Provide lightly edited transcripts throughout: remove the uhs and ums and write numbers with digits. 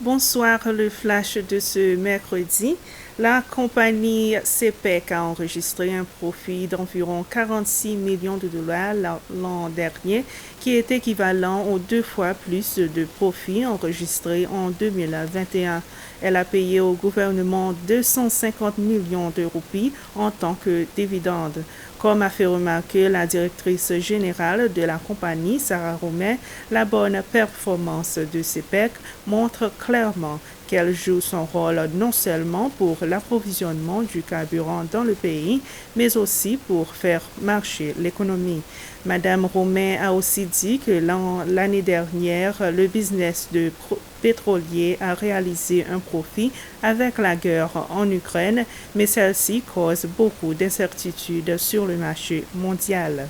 Bonsoir, le flash de ce mercredi. La compagnie CPEC a enregistré un profit d'environ 46 millions de dollars l'an dernier, qui est équivalent aux 2 fois plus de profits enregistrés en 2021. Elle a payé au gouvernement 250 millions de roupies en tant que dividende. Comme a fait remarquer la directrice générale de la compagnie, Sarah Romet, la bonne performance de CPEC montre clairement qu'elle joue son rôle non seulement pour l'approvisionnement du carburant dans le pays, mais aussi pour faire marcher l'économie. Madame Romain a aussi dit que l'année dernière, le business de pétrolier a réalisé un profit avec la guerre en Ukraine, mais celle-ci cause beaucoup d'incertitudes sur le marché mondial.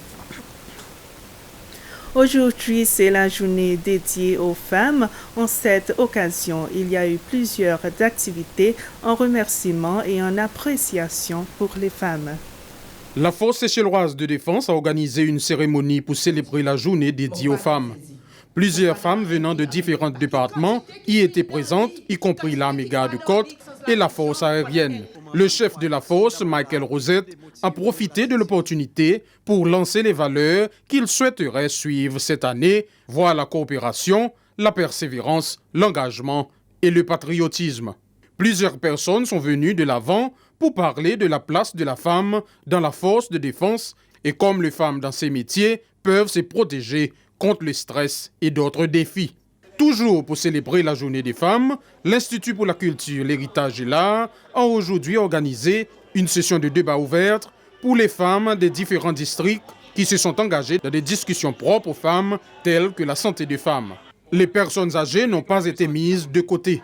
Aujourd'hui, c'est la journée dédiée aux femmes. En cette occasion, il y a eu plusieurs activités en remerciement et en appréciation pour les femmes. La Force séchelloise de défense a organisé une cérémonie pour célébrer la journée dédiée aux femmes. Plusieurs femmes venant de différents départements y étaient présentes, y compris l'armée garde-côte et la force aérienne. Le chef de la force, Michael Rosette, a profité de l'opportunité pour lancer les valeurs qu'il souhaiterait suivre cette année, voire la coopération, la persévérance, l'engagement et le patriotisme. Plusieurs personnes sont venues de l'avant pour parler de la place de la femme dans la force de défense et comme les femmes dans ces métiers peuvent se protéger contre le stress et d'autres défis. Toujours pour célébrer la journée des femmes, l'Institut pour la culture, l'héritage et l'art a aujourd'hui organisé une session de débat ouverte pour les femmes des différents districts qui se sont engagées dans des discussions propres aux femmes telles que la santé des femmes. Les personnes âgées n'ont pas été mises de côté.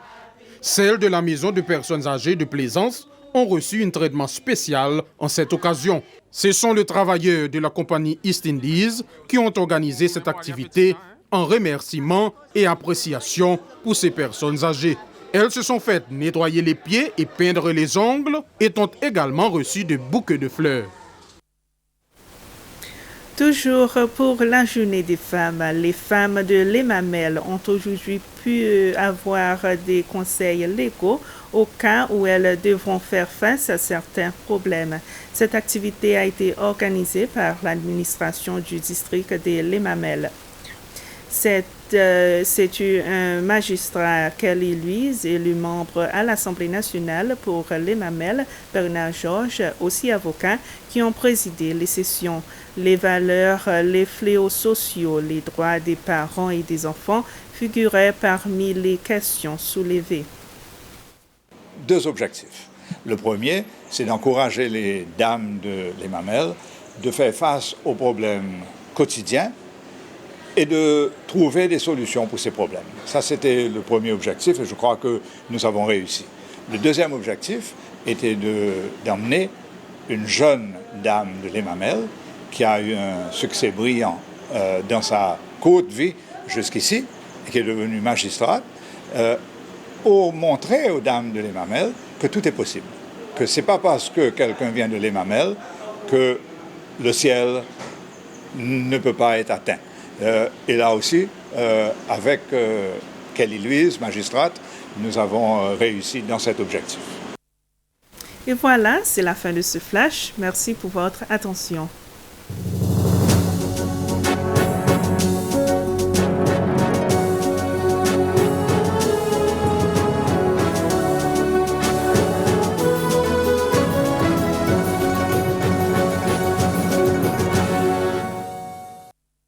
Celles de la maison de personnes âgées de Plaisance ont reçu un traitement spécial en cette occasion. Ce sont les travailleurs de la compagnie East Indies qui ont organisé cette activité en remerciement et appréciation pour ces personnes âgées. Elles se sont faites nettoyer les pieds et peindre les ongles et ont également reçu des bouquets de fleurs. Toujours pour la journée des femmes, les femmes de l'Emamel ont aujourd'hui pu avoir des conseils légaux au cas où elles devront faire face à certains problèmes. Cette activité a été organisée par l'administration du district de l'Emamel. C'est un magistrat, Kelly Louise, élu membre à l'Assemblée nationale pour l'Emamel, Bernard Georges, aussi avocat, qui ont présidé les sessions. Les valeurs, les fléaux sociaux, les droits des parents et des enfants figuraient parmi les questions soulevées. Deux objectifs. Le premier, c'est d'encourager les dames de l'Emamel de faire face aux problèmes quotidiens et de trouver des solutions pour ces problèmes. Ça, c'était le premier objectif et je crois que nous avons réussi. Le deuxième objectif était d'emmener une jeune dame de l'Emamel qui a eu un succès brillant dans sa courte vie jusqu'ici et qui est devenue magistrate, pour montrer aux dames de l'Emamel que tout est possible. Que ce n'est pas parce que quelqu'un vient de l'Emamel que le ciel ne peut pas être atteint. Et là aussi, avec Kelly Louise, magistrate, nous avons réussi dans cet objectif. Et voilà, c'est la fin de ce flash. Merci pour votre attention.